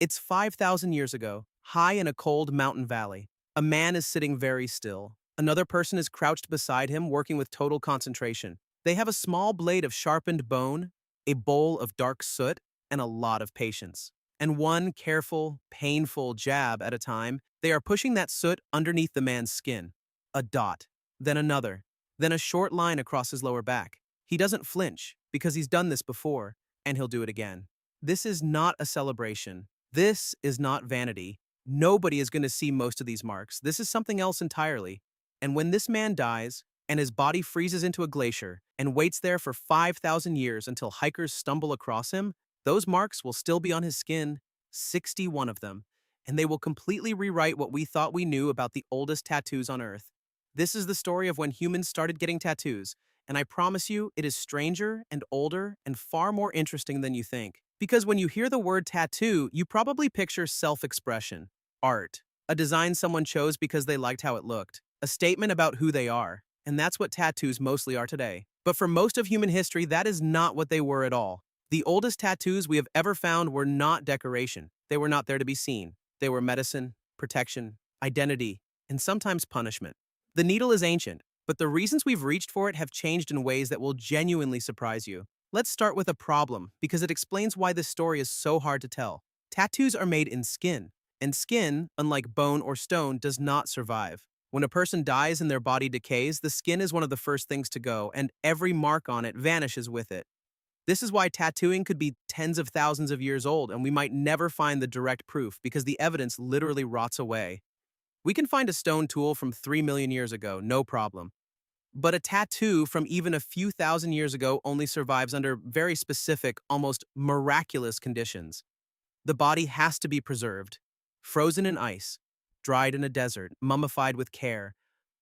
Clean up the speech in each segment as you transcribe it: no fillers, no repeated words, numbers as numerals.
It's 5,000 years ago, high in a cold mountain valley. A man is sitting very still. Another person is crouched beside him, working with total concentration. They have a small blade of sharpened bone, a bowl of dark soot, and a lot of patience. And one careful, painful jab at a time, they are pushing that soot underneath the man's skin. A dot, then another, then a short line across his lower back. He doesn't flinch, because he's done this before, and he'll do it again. This is not a celebration. This is not vanity. Nobody is going to see most of these marks. This is something else entirely. And when this man dies, and his body freezes into a glacier, and waits there for 5,000 years until hikers stumble across him, those marks will still be on his skin, 61 of them, and they will completely rewrite what we thought we knew about the oldest tattoos on Earth. This is the story of when humans started getting tattoos, and I promise you, it is stranger and older and far more interesting than you think. Because when you hear the word tattoo, you probably picture self-expression, art, a design someone chose because they liked how it looked, a statement about who they are, and that's what tattoos mostly are today. But for most of human history, that is not what they were at all. The oldest tattoos we have ever found were not decoration. They were not there to be seen. They were medicine, protection, identity, and sometimes punishment. The needle is ancient, but the reasons we've reached for it have changed in ways that will genuinely surprise you. Let's start with a problem, because it explains why this story is so hard to tell. Tattoos are made in skin, and skin, unlike bone or stone, does not survive. When a person dies and their body decays, the skin is one of the first things to go, and every mark on it vanishes with it. This is why tattooing could be tens of thousands of years old, and we might never find the direct proof because the evidence literally rots away. We can find a stone tool from 3 million years ago, no problem. But a tattoo from even a few thousand years ago only survives under very specific, almost miraculous conditions. The body has to be preserved, frozen in ice, dried in a desert, mummified with care.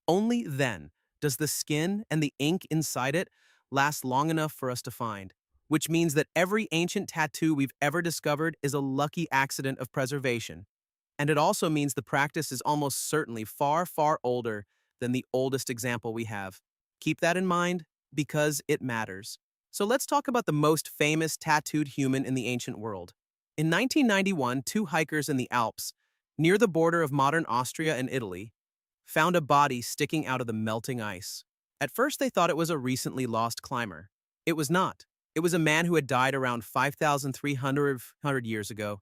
Only then does the skin and the ink inside it last long enough for us to find, which means that every ancient tattoo we've ever discovered is a lucky accident of preservation. And it also means the practice is almost certainly far, far older than the oldest example we have. Keep that in mind because it matters. So let's talk about the most famous tattooed human in the ancient world. In 1991, two hikers in the Alps, near the border of modern Austria and Italy, found a body sticking out of the melting ice. At first, they thought it was a recently lost climber. It was not. It was a man who had died around 5,300 years ago,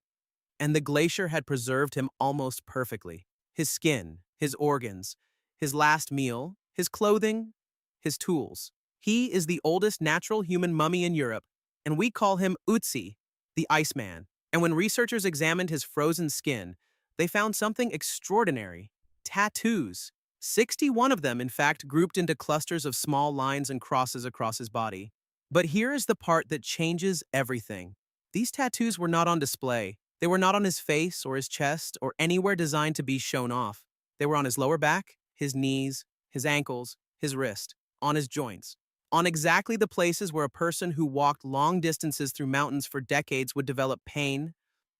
and the glacier had preserved him almost perfectly. His skin, his organs, his last meal, his clothing, his tools. He is the oldest natural human mummy in Europe, and we call him Ötzi, the Iceman. And when researchers examined his frozen skin, they found something extraordinary. Tattoos. 61 of them, in fact, grouped into clusters of small lines and crosses across his body. But here is the part that changes everything. These tattoos were not on display. They were not on his face or his chest or anywhere designed to be shown off. They were on his lower back, his knees, his ankles, his wrist, on his joints, on exactly the places where a person who walked long distances through mountains for decades would develop pain,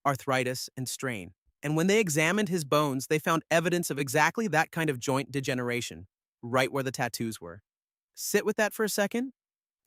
arthritis, and strain. And when they examined his bones, they found evidence of exactly that kind of joint degeneration, right where the tattoos were. Sit with that for a second.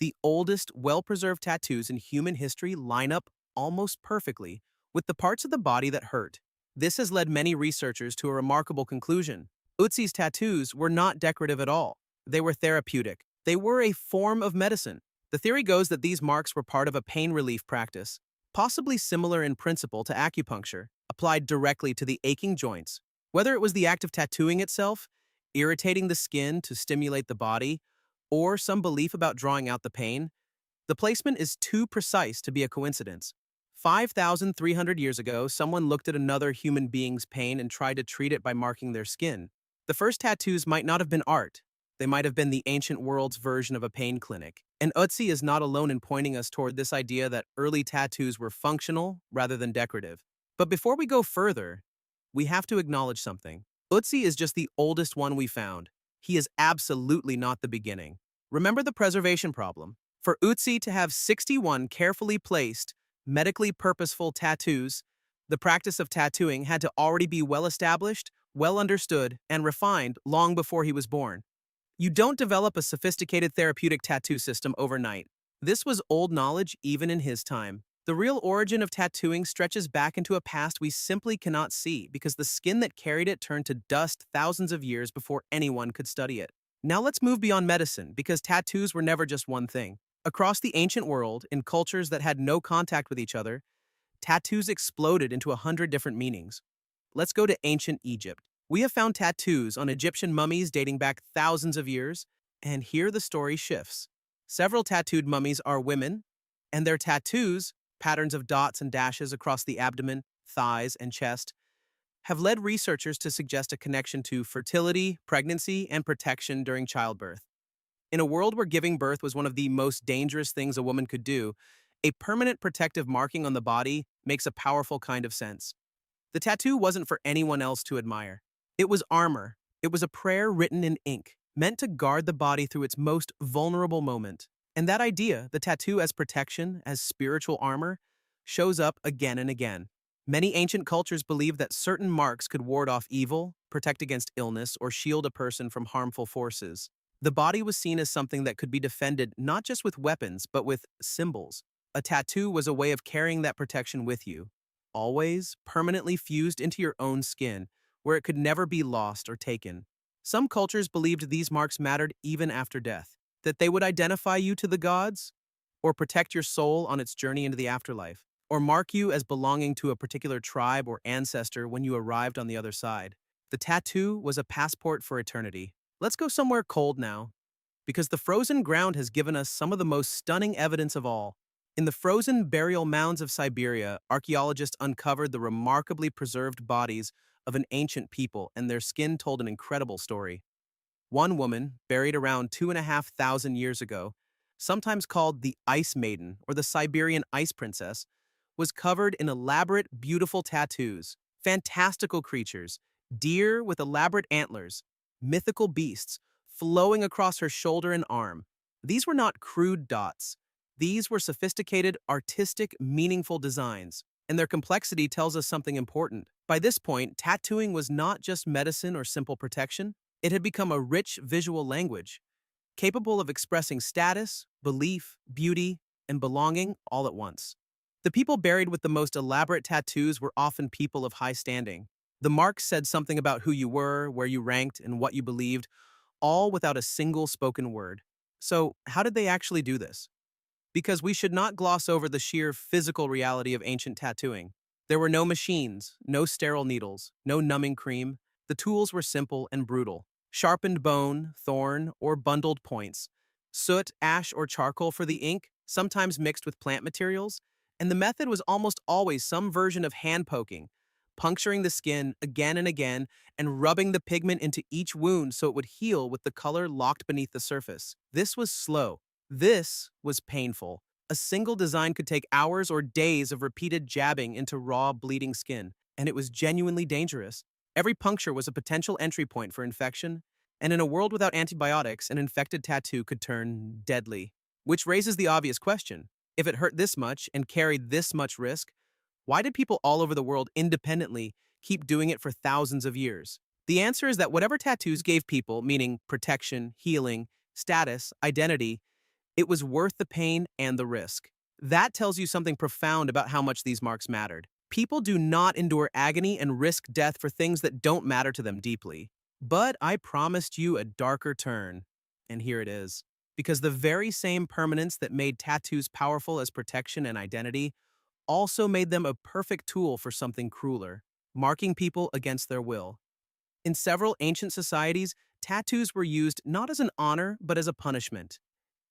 The oldest, well-preserved tattoos in human history line up almost perfectly with the parts of the body that hurt. This has led many researchers to a remarkable conclusion. Ötzi's tattoos were not decorative at all. They were therapeutic. They were a form of medicine. The theory goes that these marks were part of a pain relief practice, possibly similar in principle to acupuncture, applied directly to the aching joints. Whether it was the act of tattooing itself, irritating the skin to stimulate the body, or some belief about drawing out the pain, the placement is too precise to be a coincidence. 5,300 years ago, someone looked at another human being's pain and tried to treat it by marking their skin. The first tattoos might not have been art. They might have been the ancient world's version of a pain clinic. And Otzi is not alone in pointing us toward this idea that early tattoos were functional rather than decorative. But before we go further, we have to acknowledge something. Otzi is just the oldest one we found. He is absolutely not the beginning. Remember the preservation problem. For Otzi to have 61 carefully placed, medically purposeful tattoos, the practice of tattooing had to already be well established, well understood, and refined long before he was born. You don't develop a sophisticated therapeutic tattoo system overnight. This was old knowledge even in his time. The real origin of tattooing stretches back into a past we simply cannot see because the skin that carried it turned to dust thousands of years before anyone could study it. Now let's move beyond medicine because tattoos were never just one thing. Across the ancient world, in cultures that had no contact with each other, tattoos exploded into 100 different meanings. Let's go to ancient Egypt. We have found tattoos on Egyptian mummies dating back thousands of years, and here the story shifts. Several tattooed mummies are women, and their tattoos, patterns of dots and dashes across the abdomen, thighs, and chest, have led researchers to suggest a connection to fertility, pregnancy, and protection during childbirth. In a world where giving birth was one of the most dangerous things a woman could do, a permanent protective marking on the body makes a powerful kind of sense. The tattoo wasn't for anyone else to admire. It was armor. It was a prayer written in ink, meant to guard the body through its most vulnerable moment. And that idea, the tattoo as protection, as spiritual armor, shows up again and again. Many ancient cultures believed that certain marks could ward off evil, protect against illness, or shield a person from harmful forces. The body was seen as something that could be defended not just with weapons, but with symbols. A tattoo was a way of carrying that protection with you, always permanently fused into your own skin, where it could never be lost or taken. Some cultures believed these marks mattered even after death, that they would identify you to the gods, or protect your soul on its journey into the afterlife, or mark you as belonging to a particular tribe or ancestor when you arrived on the other side. The tattoo was a passport for eternity. Let's go somewhere cold now, because the frozen ground has given us some of the most stunning evidence of all. In the frozen burial mounds of Siberia, archaeologists uncovered the remarkably preserved bodies of an ancient people, and their skin told an incredible story. One woman, buried around 2,500 years ago, sometimes called the Ice Maiden or the Siberian Ice Princess, was covered in elaborate, beautiful tattoos, fantastical creatures, deer with elaborate antlers, mythical beasts, flowing across her shoulder and arm. These were not crude dots. These were sophisticated, artistic, meaningful designs, and their complexity tells us something important. By this point, tattooing was not just medicine or simple protection. It had become a rich visual language, capable of expressing status, belief, beauty, and belonging all at once. The people buried with the most elaborate tattoos were often people of high standing. The marks said something about who you were, where you ranked, and what you believed, all without a single spoken word. So, how did they actually do this? Because we should not gloss over the sheer physical reality of ancient tattooing. There were no machines, no sterile needles, no numbing cream. The tools were simple and brutal. Sharpened bone, thorn, or bundled points. Soot, ash, or charcoal for the ink, sometimes mixed with plant materials. And the method was almost always some version of hand poking, puncturing the skin again and again, and rubbing the pigment into each wound so it would heal with the color locked beneath the surface. This was slow. This was painful. A single design could take hours or days of repeated jabbing into raw, bleeding skin, and it was genuinely dangerous. Every puncture was a potential entry point for infection, and in a world without antibiotics, an infected tattoo could turn deadly. Which raises the obvious question. If it hurt this much and carried this much risk, why did people all over the world independently keep doing it for thousands of years? The answer is that whatever tattoos gave people, meaning protection, healing, status, identity, it was worth the pain and the risk. That tells you something profound about how much these marks mattered. People do not endure agony and risk death for things that don't matter to them deeply. But I promised you a darker turn, and here it is. Because the very same permanence that made tattoos powerful as protection and identity also made them a perfect tool for something crueler, marking people against their will. In several ancient societies, tattoos were used not as an honor, but as a punishment.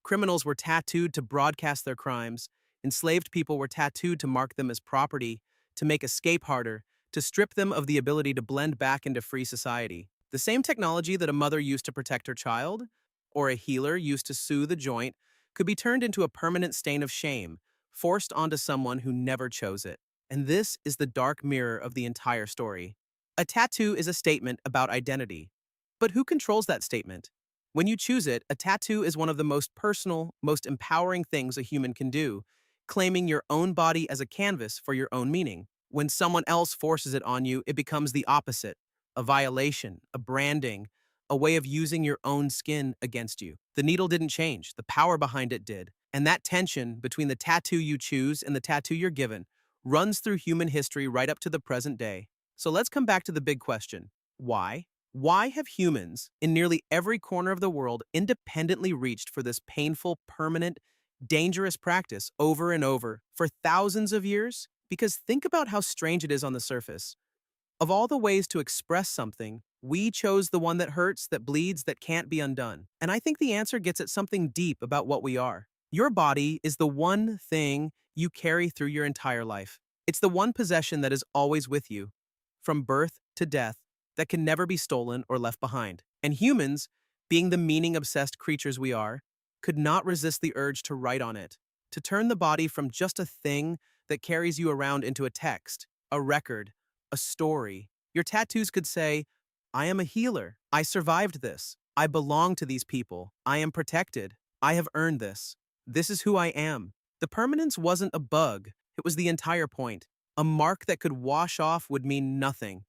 Criminals were tattooed to broadcast their crimes. Enslaved people were tattooed to mark them as property, to make escape harder, to strip them of the ability to blend back into free society. The same technology that a mother used to protect her child, or a healer used to soothe a joint, could be turned into a permanent stain of shame, forced onto someone who never chose it. And this is the dark mirror of the entire story. A tattoo is a statement about identity. But who controls that statement? When you choose it, a tattoo is one of the most personal, most empowering things a human can do, claiming your own body as a canvas for your own meaning. When someone else forces it on you, it becomes the opposite, a violation, a branding, a way of using your own skin against you. The needle didn't change, the power behind it did. And that tension between the tattoo you choose and the tattoo you're given runs through human history right up to the present day. So let's come back to the big question. Why? Why have humans in nearly every corner of the world independently reached for this painful, permanent, dangerous practice over and over for thousands of years? Because think about how strange it is on the surface. Of all the ways to express something, we chose the one that hurts, that bleeds, that can't be undone. And I think the answer gets at something deep about what we are. Your body is the one thing you carry through your entire life. It's the one possession that is always with you, from birth to death, that can never be stolen or left behind. And humans, being the meaning-obsessed creatures we are, could not resist the urge to write on it, to turn the body from just a thing that carries you around into a text, a record, a story. Your tattoos could say, I am a healer. I survived this. I belong to these people. I am protected. I have earned this. This is who I am. The permanence wasn't a bug. It was the entire point. A mark that could wash off would mean nothing.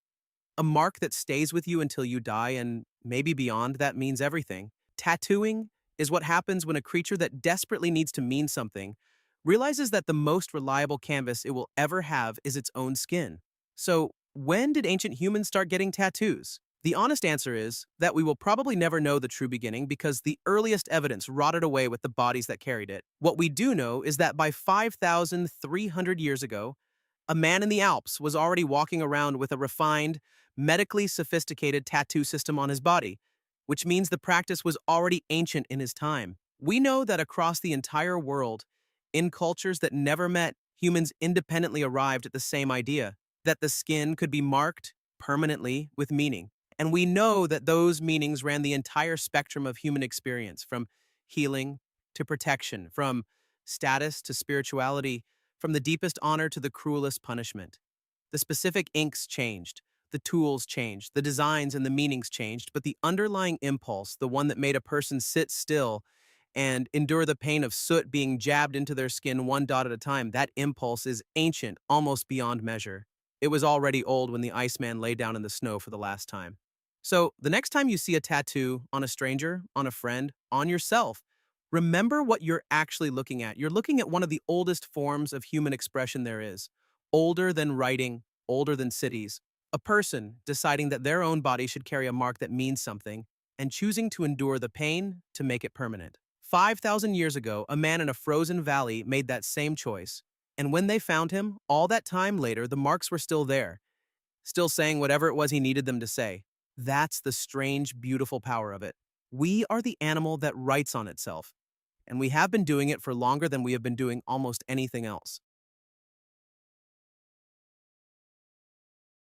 A mark that stays with you until you die and maybe beyond that means everything. Tattooing is what happens when a creature that desperately needs to mean something realizes that the most reliable canvas it will ever have is its own skin. So, when did ancient humans start getting tattoos? The honest answer is that we will probably never know the true beginning because the earliest evidence rotted away with the bodies that carried it. What we do know is that by 5,300 years ago, a man in the Alps was already walking around with a refined, medically sophisticated tattoo system on his body, which means the practice was already ancient in his time. We know that across the entire world, in cultures that never met, humans independently arrived at the same idea that the skin could be marked permanently with meaning. And we know that those meanings ran the entire spectrum of human experience, from healing to protection, from status to spirituality, from the deepest honor to the cruelest punishment. The specific inks changed, the tools changed, the designs and the meanings changed, but the underlying impulse, the one that made a person sit still and endure the pain of soot being jabbed into their skin one dot at a time, that impulse is ancient, almost beyond measure. It was already old when the Iceman lay down in the snow for the last time. So, the next time you see a tattoo on a stranger, on a friend, on yourself, remember what you're actually looking at. You're looking at one of the oldest forms of human expression there is, older than writing, older than cities. A person deciding that their own body should carry a mark that means something and choosing to endure the pain to make it permanent. 5,000 years ago, a man in a frozen valley made that same choice. And when they found him, all that time later, the marks were still there, still saying whatever it was he needed them to say. That's the strange, beautiful power of it. We are the animal that writes on itself, and we have been doing it for longer than we have been doing almost anything else.